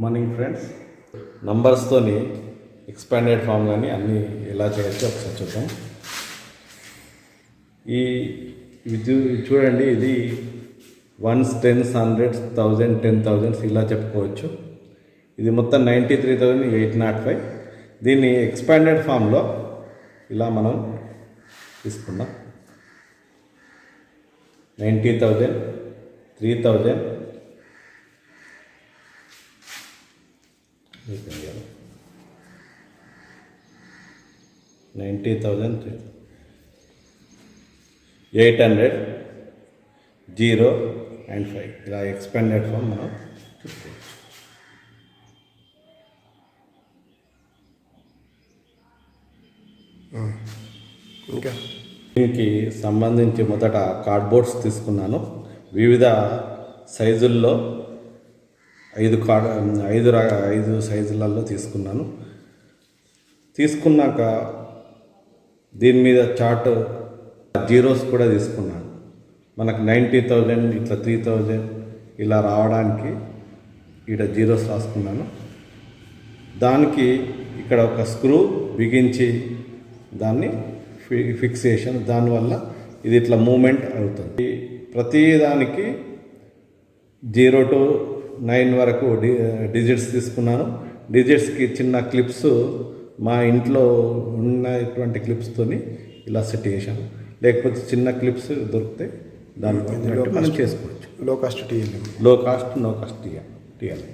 Morning friends, నంబర్స్తోని expanded form కానీ అన్నీ ఎలా చేయొచ్చో ఒకసారి చూద్దాం. ఇది చూడండి, ఇది 1s, 10s, 100s, 1000, 10,000 ఇలా చెప్పుకోవచ్చు. ఇది మొత్తం 93,805. దీన్ని ఎక్స్పాండెడ్ ఫామ్లో ఇలా మనం తీసుకుందాం. 90,000, 3,000, 90,000, 800, 0 and 5 ఇలా ఎక్స్పాండెడ్ ఫామ్ మనం చూసుకోవచ్చు. ఇంకా దీనికి సంబంధించి మొదట కార్డ్బోర్డ్స్ తీసుకున్నాను. వివిధ సైజుల్లో 5 సైజులలో తీసుకున్నాను. తీసుకున్నాక దీని మీద చార్ట్ జీరోస్ కూడా తీసుకున్నాను. మనకు 90,000 ఇట్లా 3,000 ఇలా రావడానికి ఇక్కడ జీరోస్ రాసుకున్నాను. దానికి ఇక్కడ ఒక స్క్రూ బిగించి దాన్ని ఫిక్సేషన్, దానివల్ల ఇది ఇట్లా మూమెంట్ అవుతుంది. ప్రతి దానికి 0 to 9 వరకు డిజిట్స్ తీసుకున్నాను. డిజిట్స్కి చిన్న క్లిప్స్ మా ఇంట్లో ఉన్నటువంటి క్లిప్స్తోని ఇలా సెట్ చేశాను. లేకపోతే చిన్న క్లిప్స్ దొరికితే దాన్ని మనం చేసుకోవచ్చు. లో కాస్ట్ టీఎల్, లో కాస్ట్ నో కాస్ట్ టీఎల్.